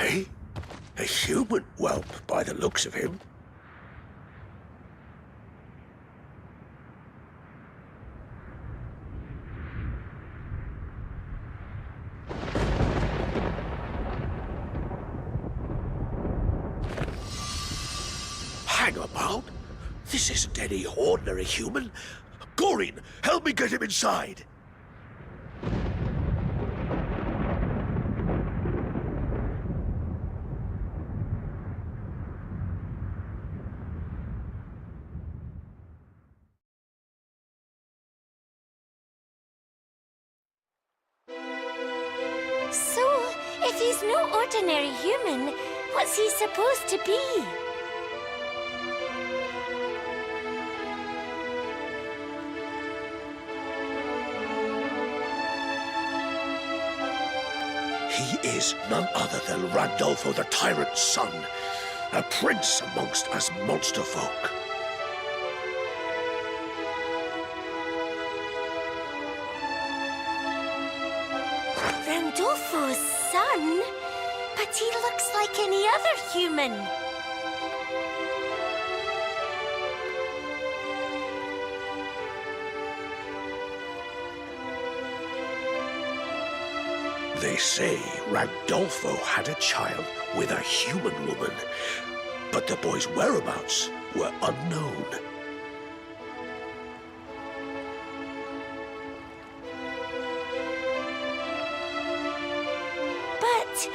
Eh? A human whelp, by the looks of him. Hang about. This isn't any ordinary human. Gorin, help me get him inside. So, if he's no ordinary human, what's he supposed to be? He is none other than Randolfo the Tyrant's son, a prince amongst us monster folk. Randolfo's son? But he looks like any other human. They say Randolfo had a child with a human woman, but the boy's whereabouts were unknown. But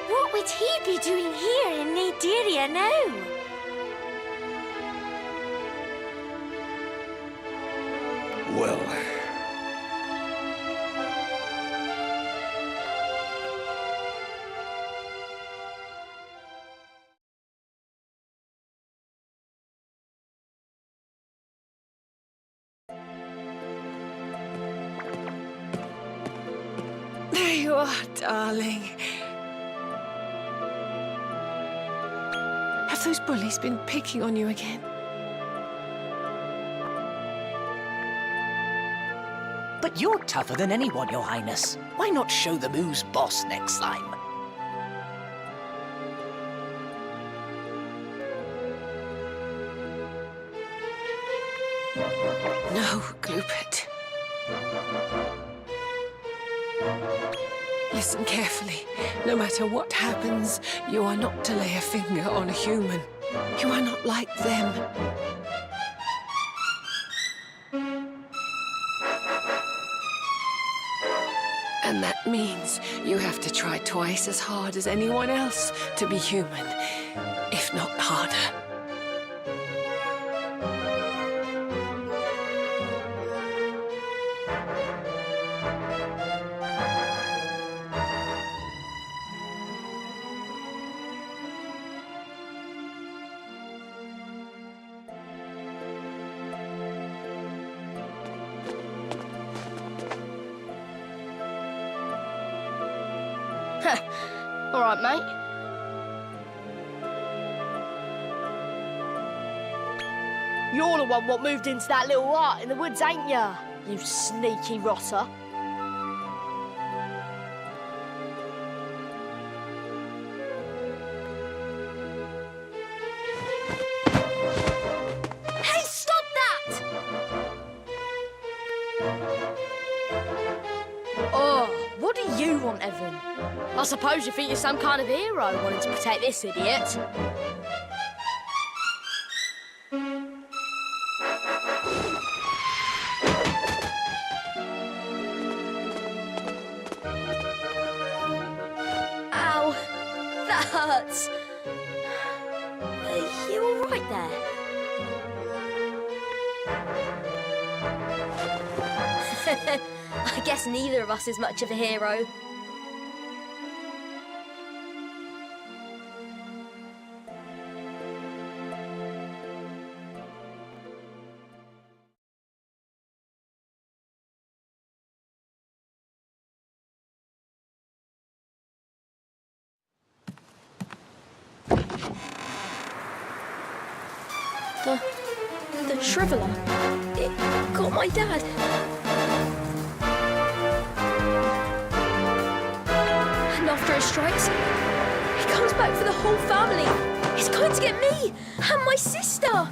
what would he be doing here in Naderia now? Well, There you are, darling. Have those bullies been picking on you again? But you're tougher than anyone, Your Highness. Why not show them who's boss next time? No, Gloopet. Listen carefully. No matter what happens, you are not to lay a finger on a human. You are not like them. And that means you have to try twice as hard as anyone else to be human, if not harder. All right, mate. You're the one what moved into that little hut in the woods, ain't ya? You sneaky rotter. Hey, stop that! Oh, what do you want, Evan? I suppose you think you're some kind of hero wanting to protect this idiot. Ow, that hurts. Are you all right there? I guess neither of us is much of a hero. The Shriveler. It got my dad. And after it strikes, it comes back for the whole family. He's going to get me and my sister.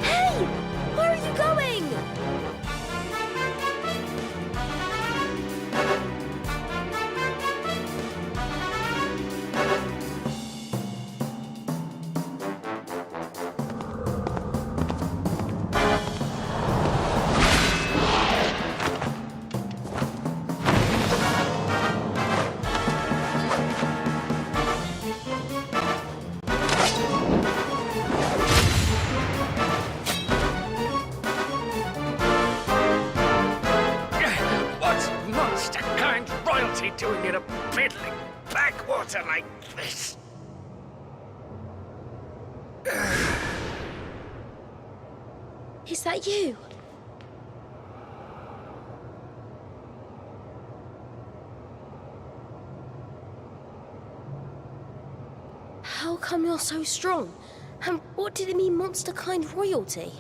Hey, where are you going? What's monster kind royalty doing in a piddling backwater like this? Is that you? How come you're so strong? And what did it mean, monster kind royalty?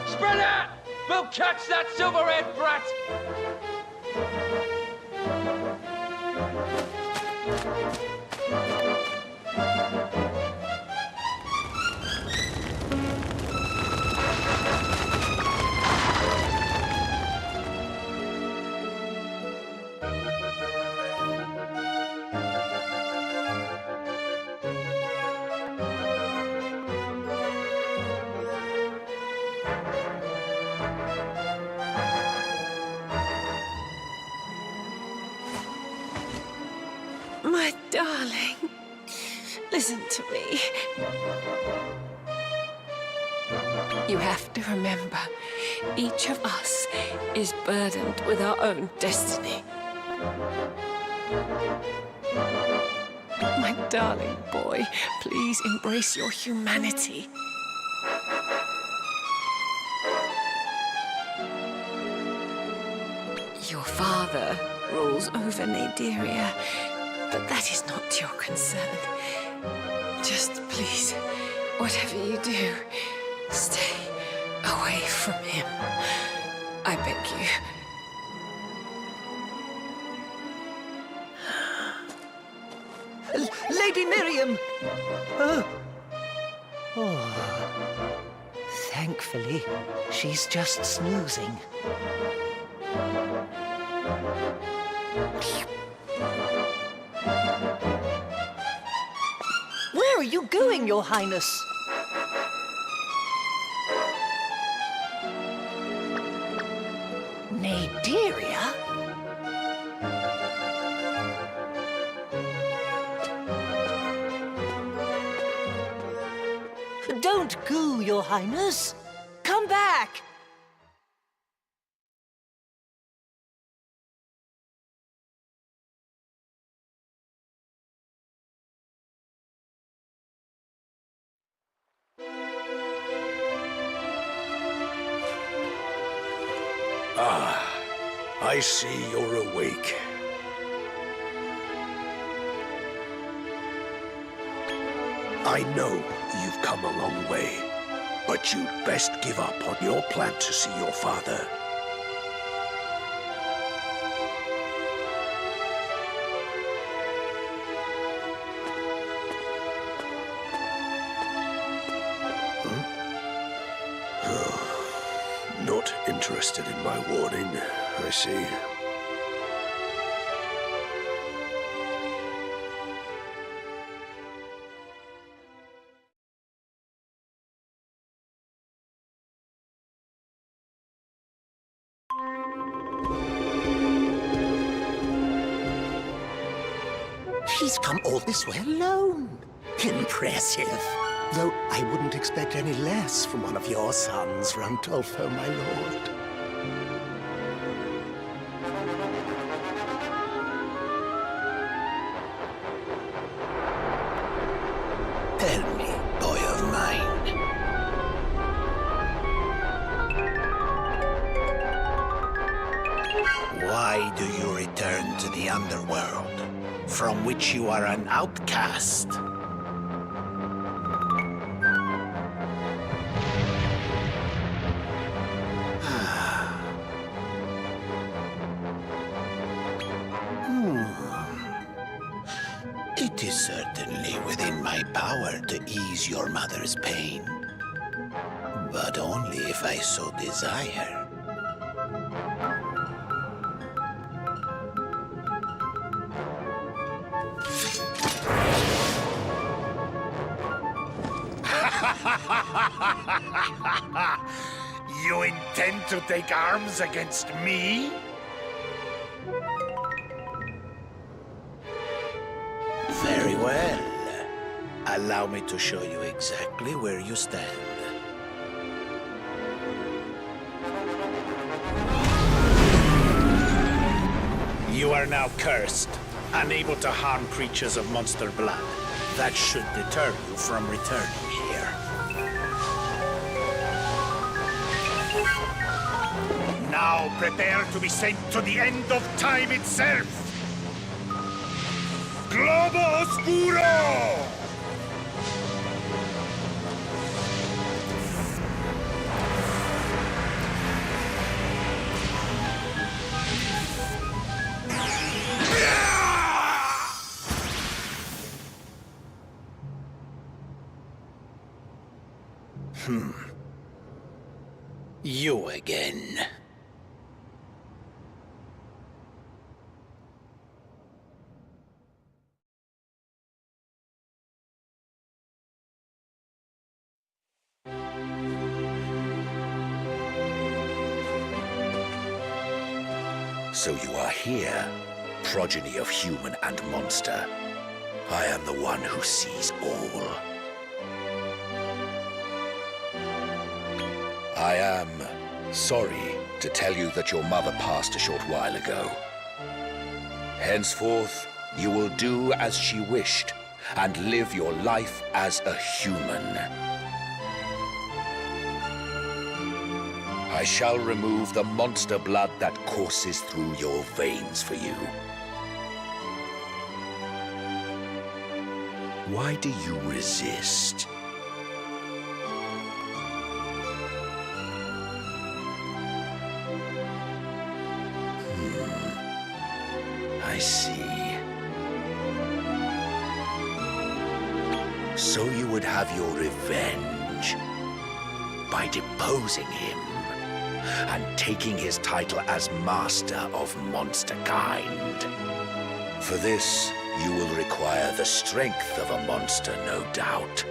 Spread out! We'll catch that silver-haired brat! My darling, listen to me. You have to remember, each of us is burdened with our own destiny. My darling boy, please embrace your humanity. Your father rules over Naderia, but that is not your concern. Just please, whatever you do, stay away from him. I beg you. Lady Miriam! Oh. Thankfully, she's just snoozing. Where are you going, Your Highness? Naderia? Don't go, Your Highness. Come back! I see you're awake. I know you've come a long way, but you'd best give up on your plan to see your father. Not interested in my warning, I see. She's come all this way alone. Impressive. Though I wouldn't expect any less from one of your sons, Randolfo, my lord. Tell me, boy of mine. Why do you return to the underworld, from which you are an outcast? It is certainly within my power to ease your mother's pain, but only if I so desire. You intend to take arms against me? Very well. Allow me to show you exactly where you stand. You are now cursed, unable to harm creatures of monster blood. That should deter you from returning here. Now prepare to be sent to the end of time itself! Globo Oscuro! You again. So you are here, progeny of human and monster. I am the one who sees all. I am sorry to tell you that your mother passed a short while ago. Henceforth, you will do as she wished and live your life as a human. I shall remove the monster blood that courses through your veins for you. Why do you resist? I see. So you would have your revenge by deposing him and taking his title as Master of Monsterkind. For this, you will require the strength of a monster, no doubt.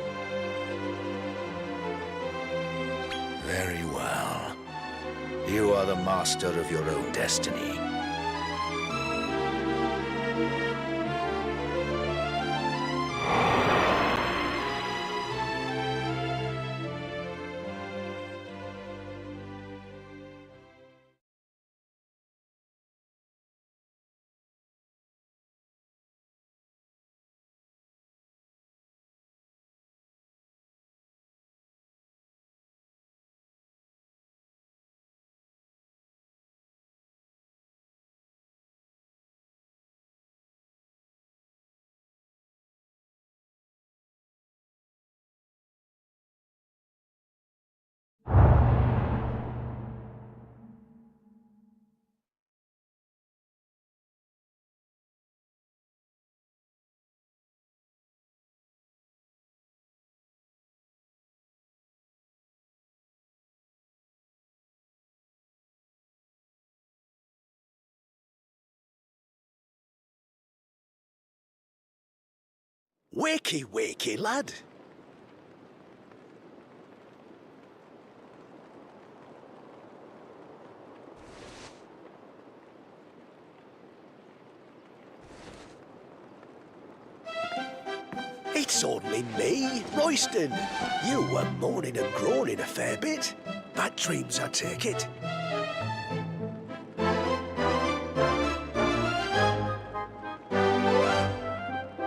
Very well. You are the master of your own destiny. Wakey, wakey, lad. It's It's only me, Royston. You were moaning and groaning a fair bit. Bad dreams, I take it.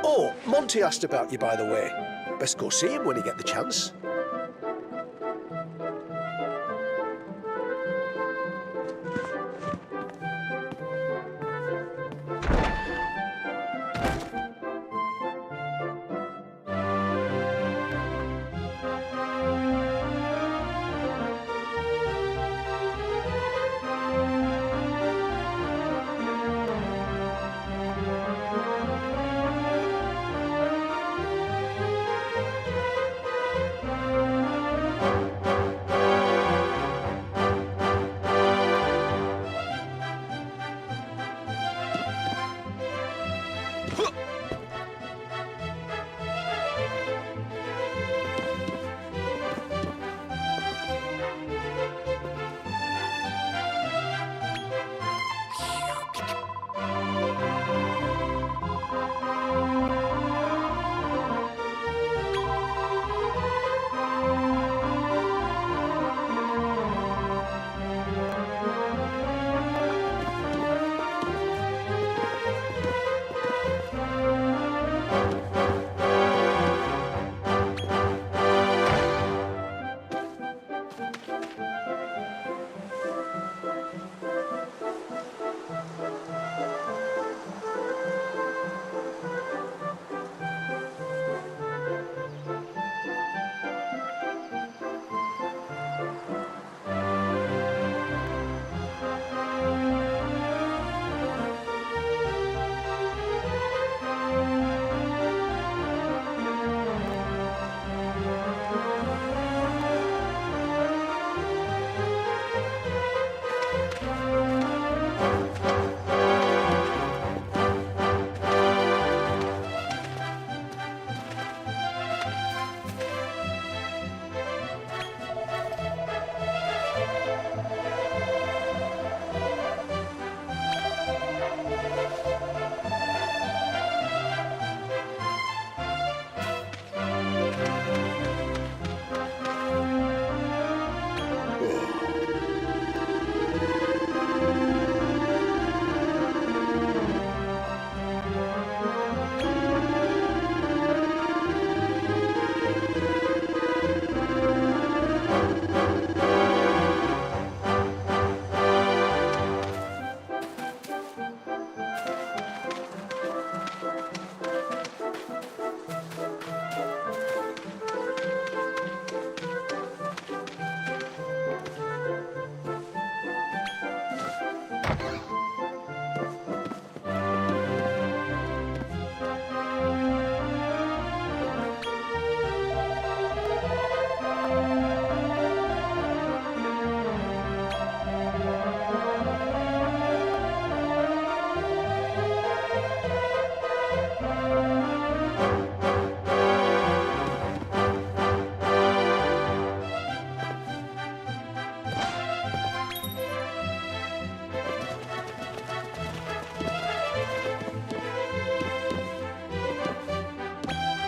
Oh, Monty asked about you, by the way. Best go see him when you get the chance.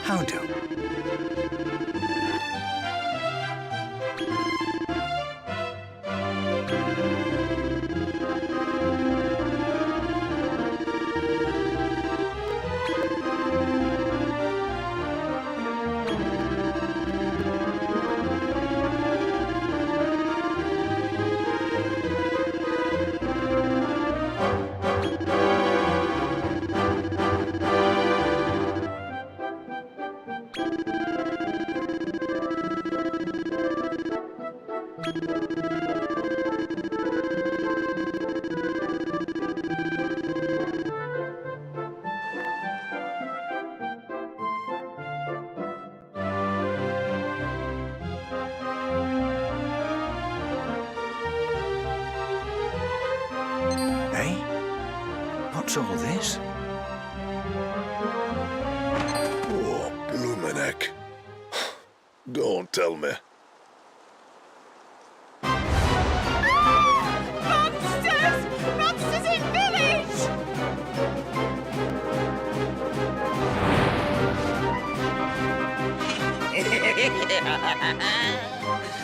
How do? What's all this? Oh, bloomin' heck. Don't tell me. Monsters in village!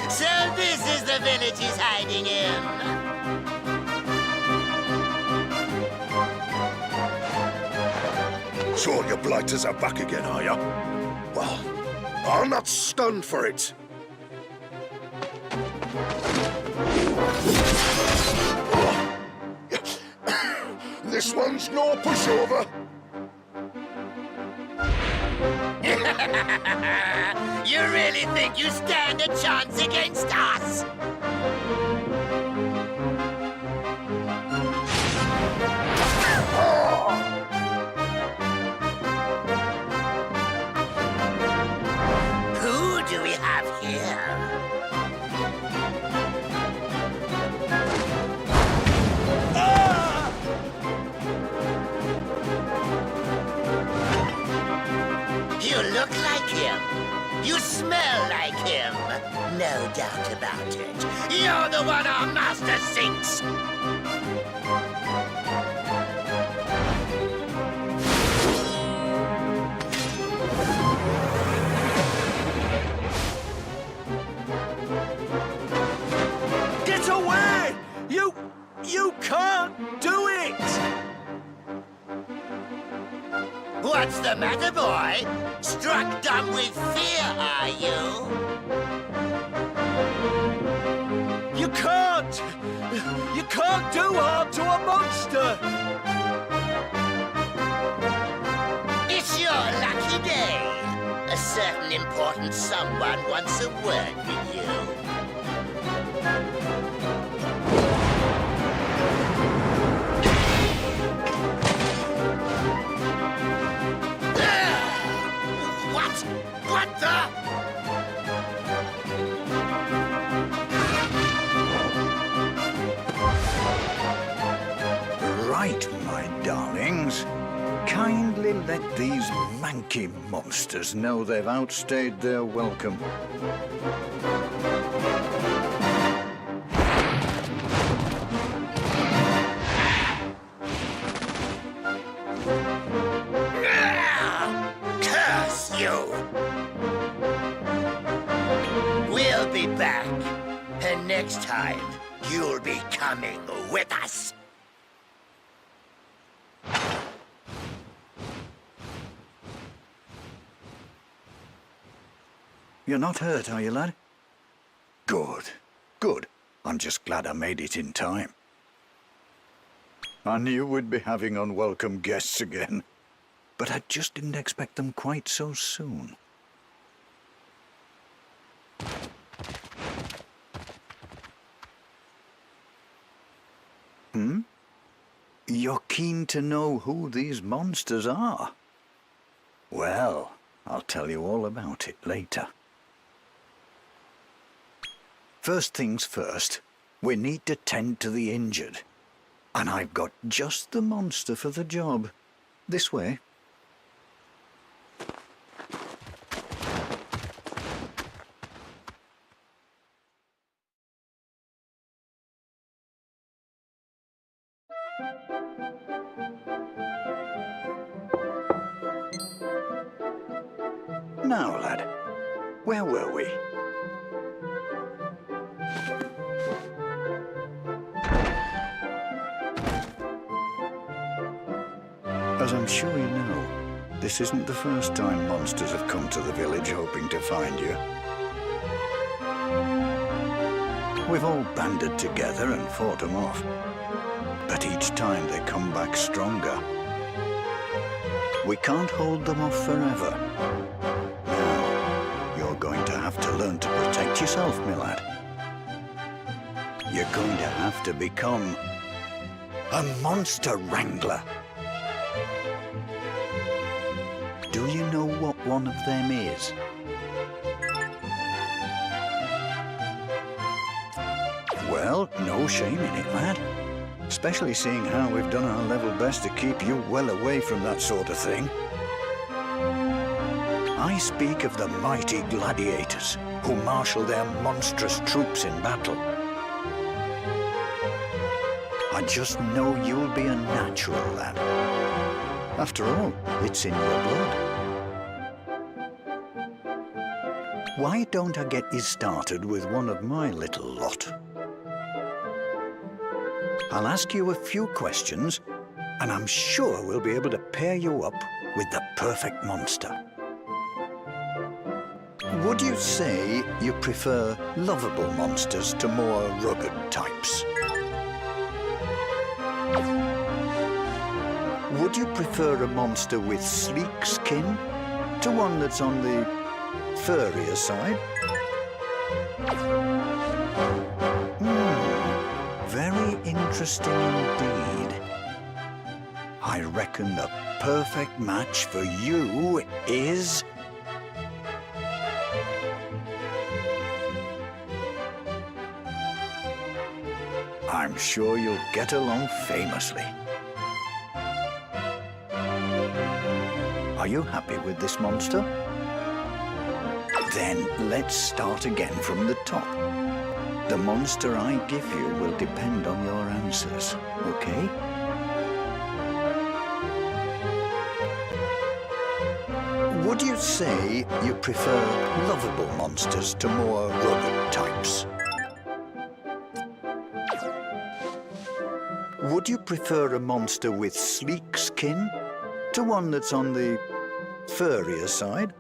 So this is the village he's hiding in. So your blighters are back again, are ya? Well, I'm not stunned for it. This one's no pushover. You really think you stand a chance against us? Who do we have here? You look like him. You smell like him. No doubt about it. You're the one our master seeks. Get away! You can't do it! What's the matter, boy? Struck dumb with fear, are you? You can't! You can't do harm to a monster! It's your lucky day. A certain important someone wants a word with you. What the? Right, my darlings. Kindly let these manky monsters know they've outstayed their welcome. Curse you! We'll be back, and next time you'll be coming with us. You're not hurt, are you, lad? Good. Good. I'm just glad I made it in time. I knew we'd be having unwelcome guests again, but I just didn't expect them quite so soon. You're keen to know who these monsters are? Well, I'll tell you all about it later. First things first, we need to tend to the injured. And I've got just the monster for the job. This way. Now, lad, where were we? As I'm sure you know, this isn't the first time monsters have come to the village hoping to find you. We've all banded together and fought them off, but each time they come back stronger. We can't hold them off forever. Now, you're going to have to learn to protect yourself, my lad. You're going to have to become a monster wrangler. Do you know what one of them is? Well, no shame in it, lad. Especially seeing how we've done our level best to keep you well away from that sort of thing. I speak of the mighty gladiators who marshal their monstrous troops in battle. I just know you'll be a natural, lad. After all, it's in your blood. Why don't I get you started with one of my little lot? I'll ask you a few questions, and I'm sure we'll be able to pair you up with the perfect monster. Would you say you prefer lovable monsters to more rugged types? Would you prefer a monster with sleek skin to one that's on the furrier side? Very interesting indeed. I reckon the perfect match for you is... I'm sure you'll get along famously. Are you happy with this monster? Then let's start again from the top. The monster I give you will depend on your answers, okay? Would you say you prefer lovable monsters to more rugged types? Would you prefer a monster with sleek skin to one that's on the furrier side?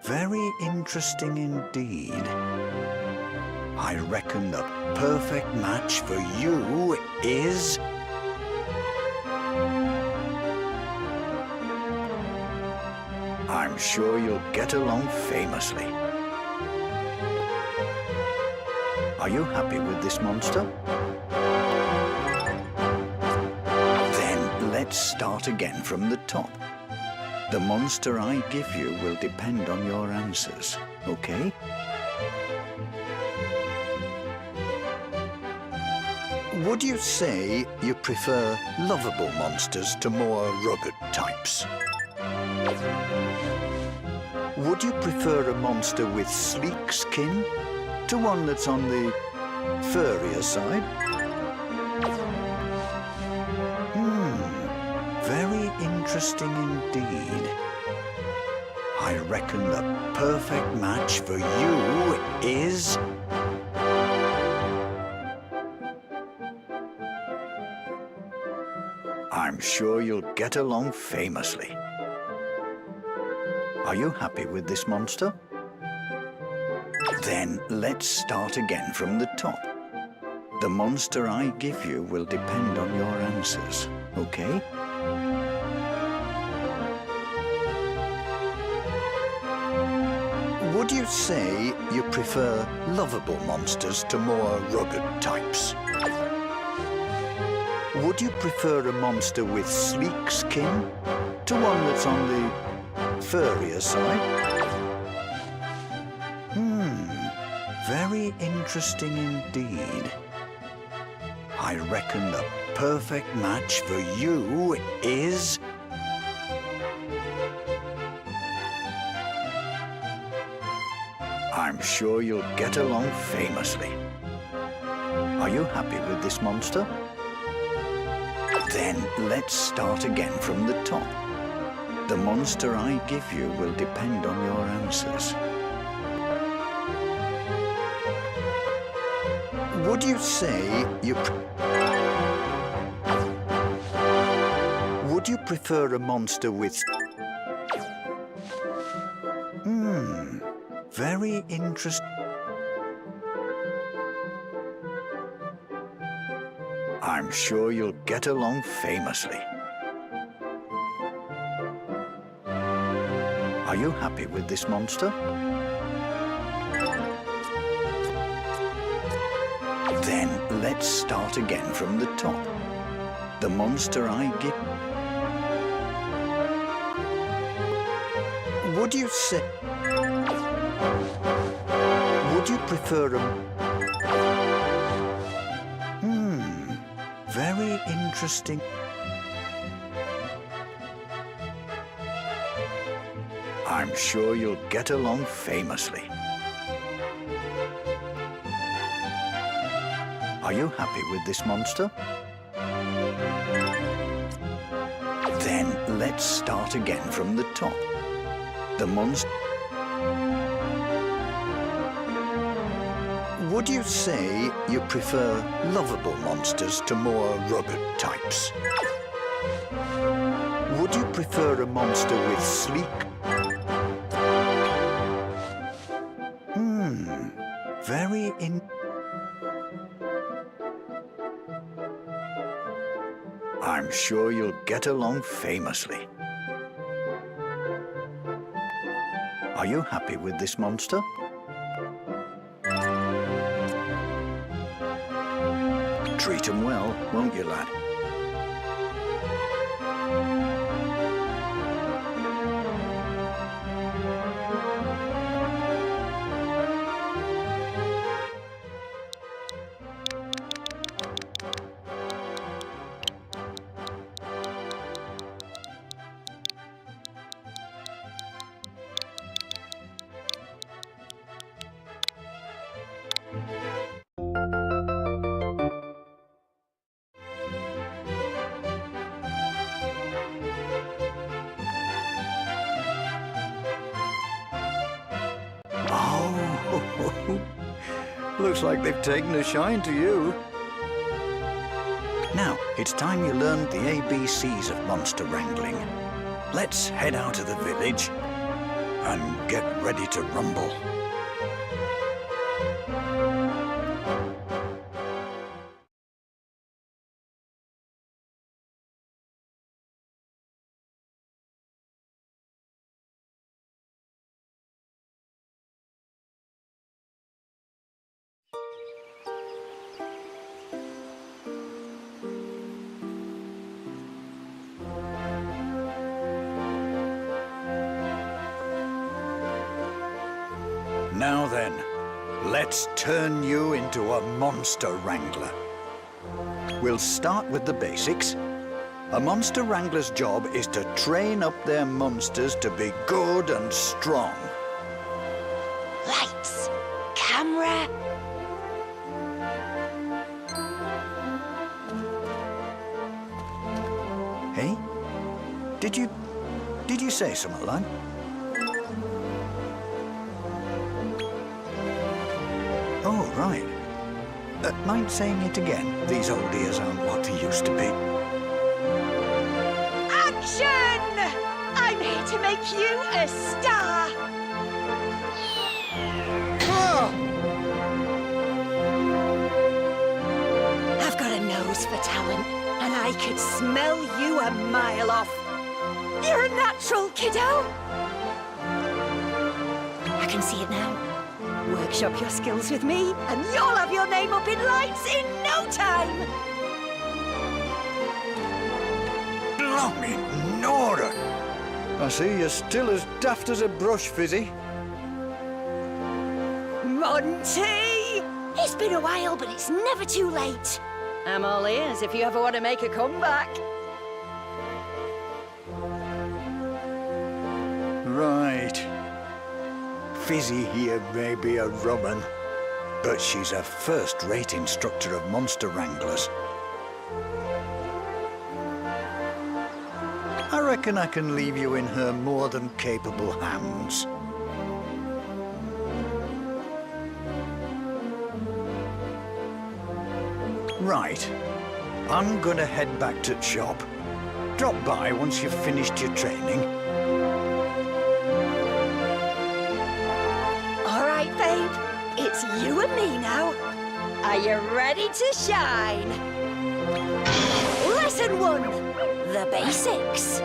Very interesting indeed. I reckon the perfect match for you is... I'm sure you'll get along famously. Are you happy with this monster? Then let's start again from the top. The monster I give you will depend on your answers, okay? Would you say you prefer lovable monsters to more rugged types? Would you prefer a monster with sleek skin to one that's on the furrier side? Very interesting indeed. I reckon the perfect match for you is... I'm sure you'll get along famously. Are you happy with this monster? Then let's start again from the top. The monster I give you will depend on your answers, okay? Would you say you prefer lovable monsters to more rugged types? Would you prefer a monster with sleek skin to one that's on the furrier side? Very interesting indeed. I reckon the perfect match for you is... I'm sure you'll get along famously. Are you happy with this monster? Then let's start again from the top. The monster I give you will depend on your answers. Would you say you... Would you prefer a monster with... Very interesting. I'm sure you'll get along famously. Are you happy with this monster? Then let's start again from the top. The monster I give... Would you say... Would you prefer a... Very interesting. I'm sure you'll get along famously. Are you happy with this monster? Then let's let's start again from the top. The monster... Would you say you prefer lovable monsters to more rugged types? Would you prefer a monster with sleek... Very I'm sure you'll get along famously. Are you happy with this monster? Treat him well, won't you, lad? Looks like they've taken a shine to you. Now, it's time you learned the ABCs of monster wrangling. Let's head out of the village and get ready to rumble. Now then, let's turn you into a monster wrangler. We'll start with the basics. A monster wrangler's job is to train up their monsters to be good and strong. Lights, camera. Hey? Did you say something, lad? Oh, right. Mind saying it again? These old ears aren't what they used to be. Action! I'm here to make you a star! I've got a nose for talent, and I could smell you a mile off. You're a natural, kiddo! I can see it now. Workshop your skills with me, and you'll have your name up in lights in no time! Blimey, Nora! I see you're still as daft as a brush, Fizzy. Monty! It's been a while, but it's never too late. I'm all ears if you ever want to make a comeback. Right. Fizzy here may be a rumman, but she's a first-rate instructor of monster wranglers. I reckon I can leave you in her more than capable hands. Right. I'm gonna head back to the shop. Drop by once you've finished your training. All right, babe. It's you and me now. Are you ready to shine? Lesson 1. The basics.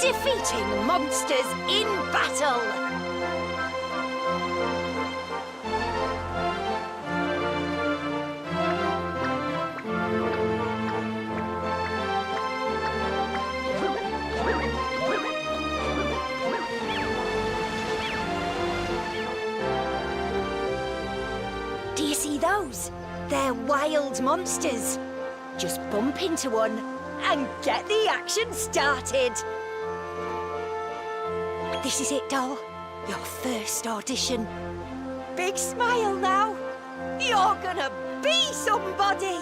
Defeating monsters in battle. Do you see those? They're wild monsters. Just bump into one and get the action started. This is it, doll. Your first audition. Big smile now. You're gonna be somebody.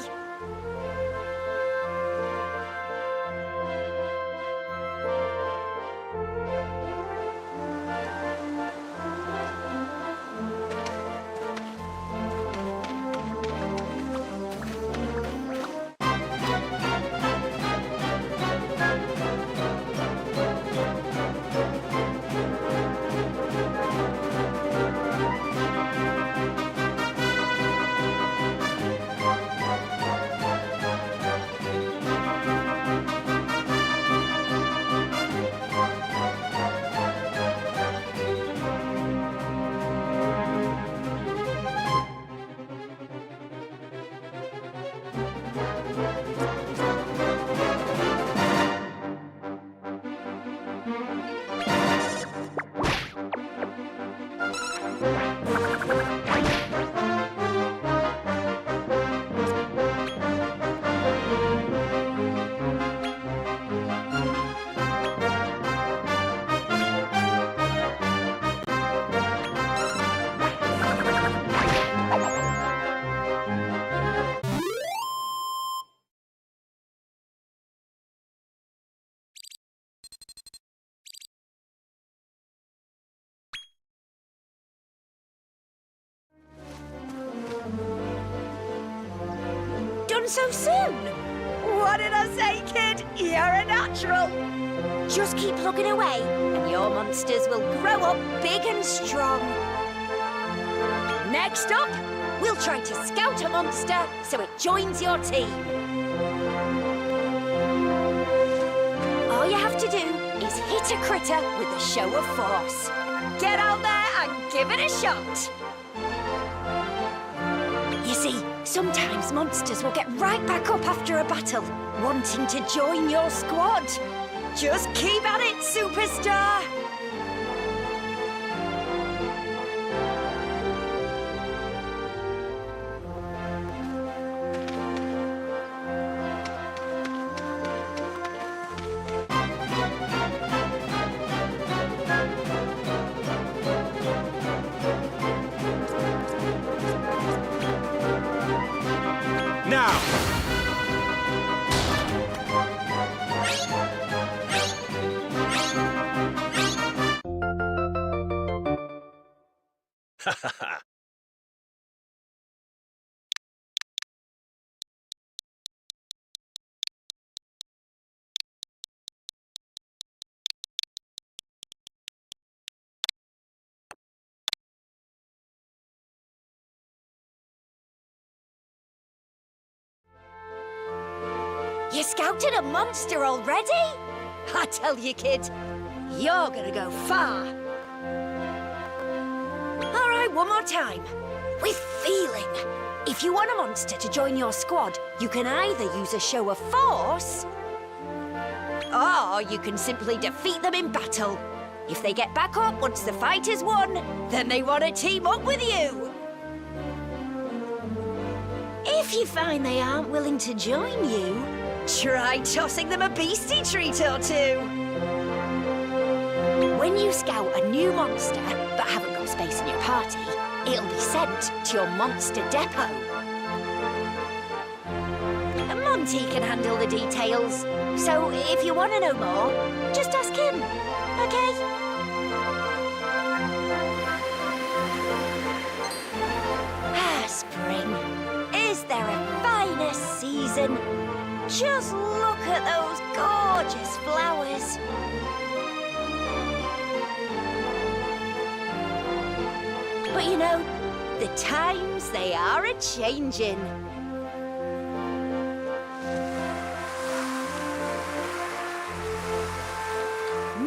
so soon? What did I say, kid? You're a natural. Just keep plugging away, and your monsters will grow up big and strong. Next up, we'll try to scout a monster so it joins your team. All you have to do is hit a critter with a show of force. Get out there and give it a shot. You see, sometimes monsters will get right back up after a battle, wanting to join your squad. Just keep at it, superstar! Now! You scouted a monster already? I tell you, kid, you're gonna go far. All right, one more time. With feeling. If you want a monster to join your squad, you can either use a show of force, or you can simply defeat them in battle. If they get back up once the fight is won, then they want to team up with you. If you find they aren't willing to join you, try tossing them a beastie treat or two. When you scout a new monster but haven't got space in your party, it'll be sent to your monster depot. Monty can handle the details, so if you want to know more, just ask him, okay? Spring. Is there a finer season? Just look at those gorgeous flowers. But you know, the times they are a-changing.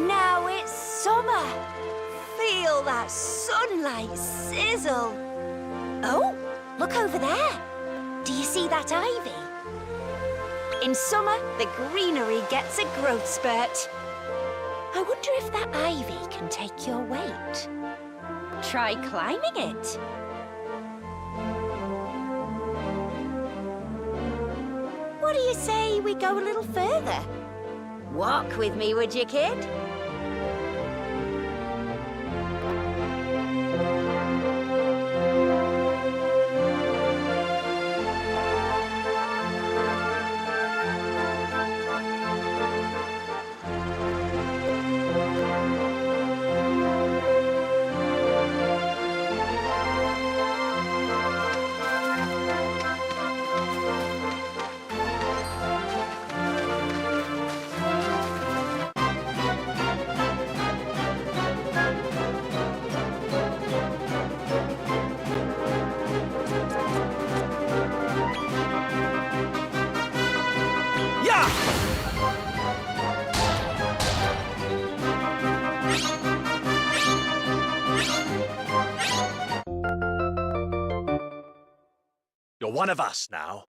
Now it's summer. Feel that sunlight sizzle. Oh, look over there. Do you see that ivy? In summer, the greenery gets a growth spurt. I wonder if that ivy can take your weight. Try climbing it. What do you say we go a little further? Walk with me, would you, kid? You're one of us now.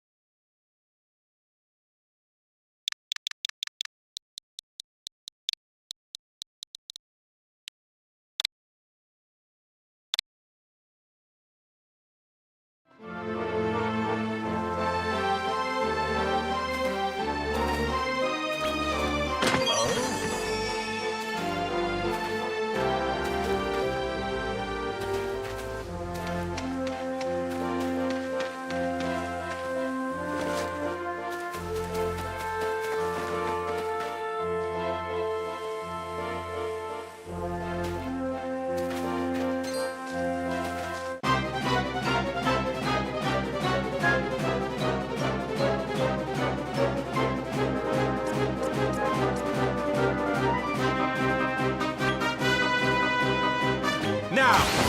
now!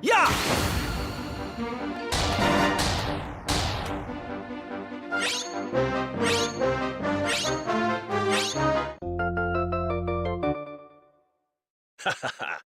Yeah! Ha ha ha!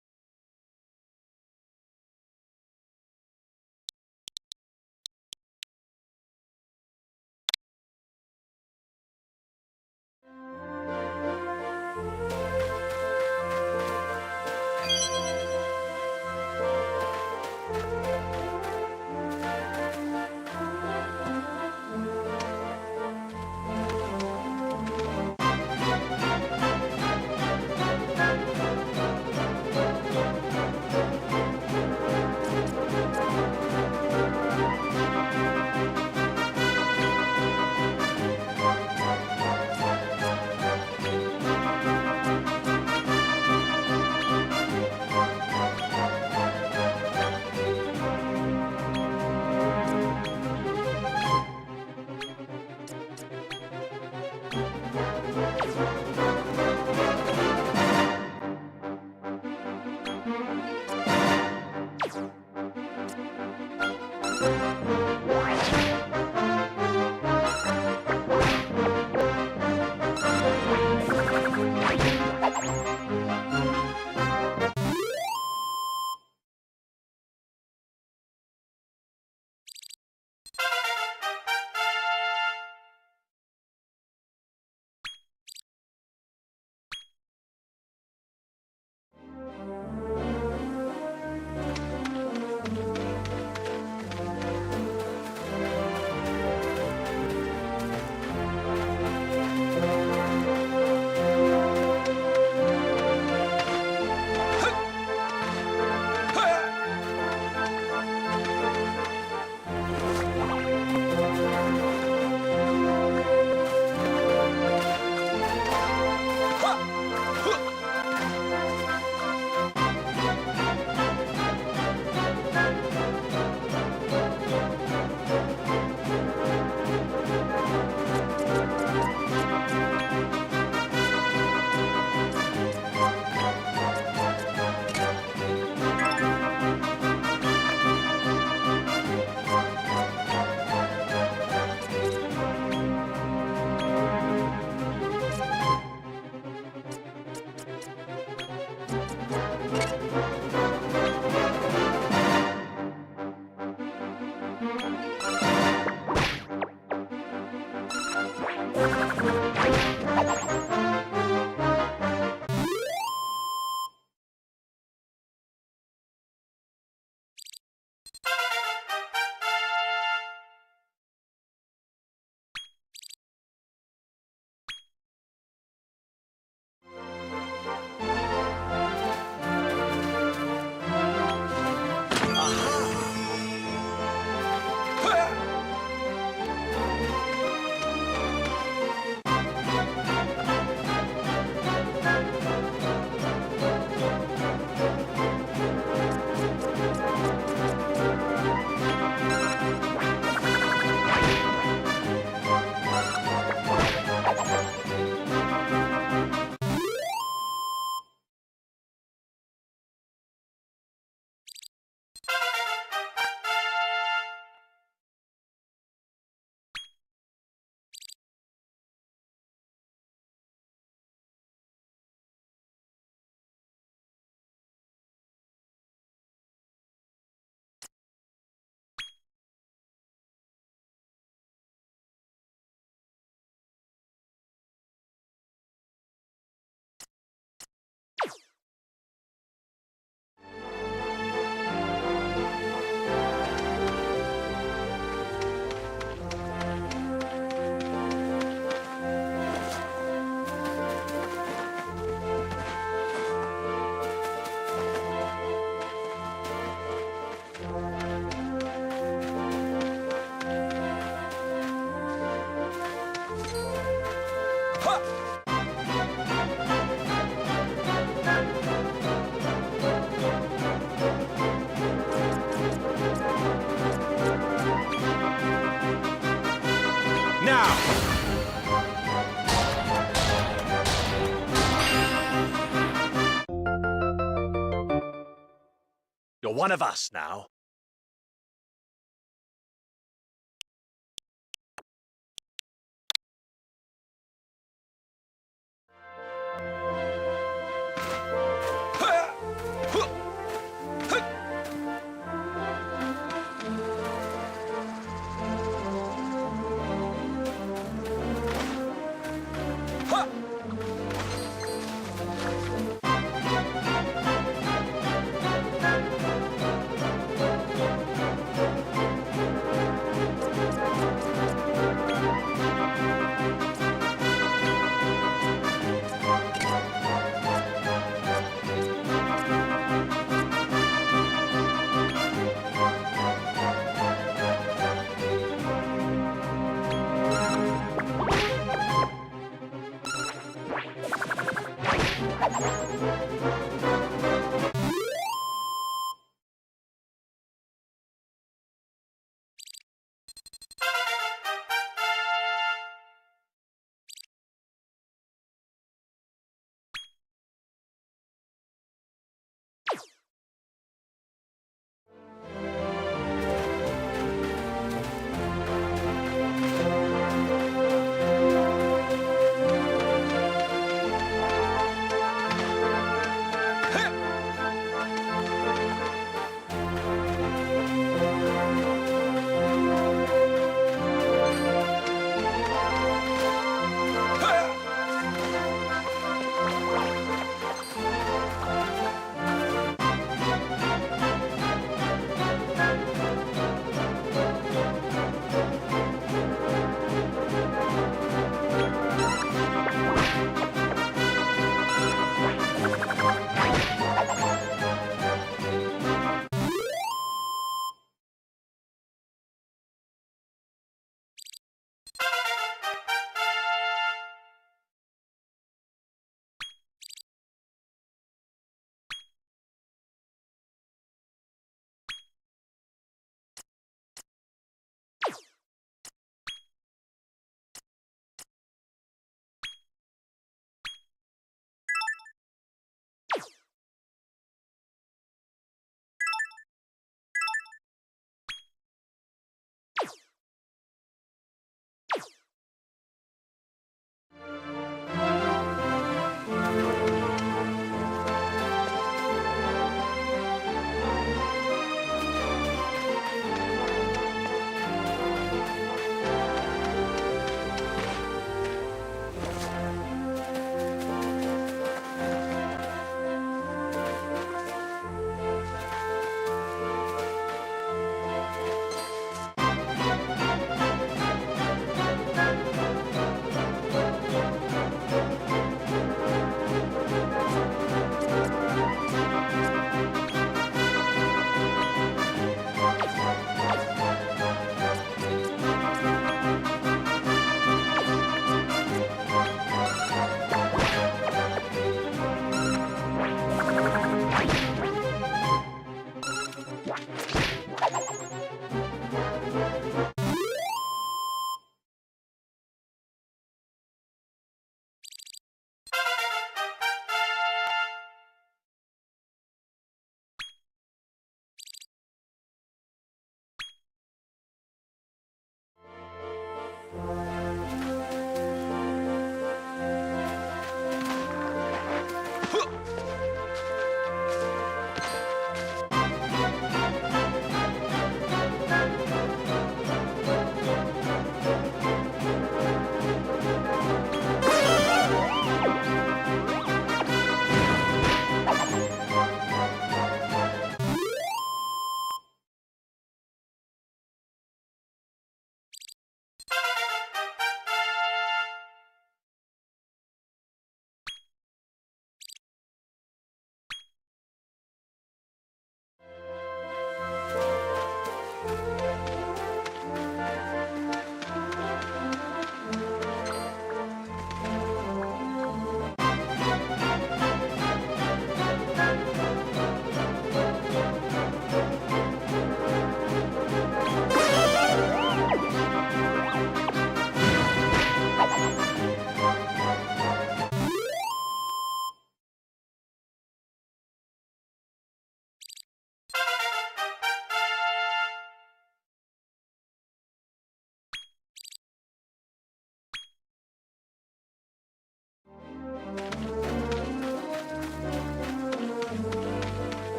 one of us now.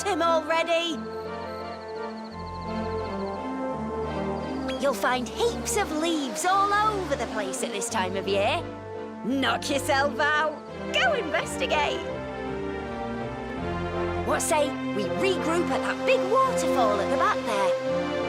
him already! You'll find heaps of leaves all over the place at this time of year. Knock yourself out. Go investigate. What say we regroup at that big waterfall at the back there?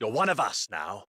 You're one of us now.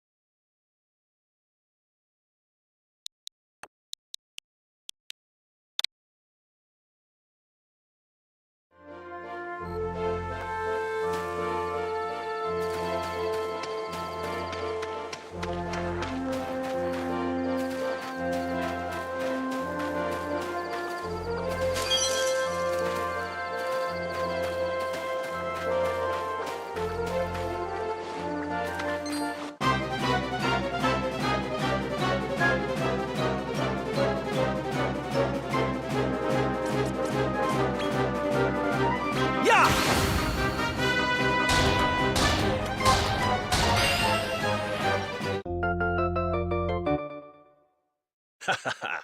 Ha ha ha.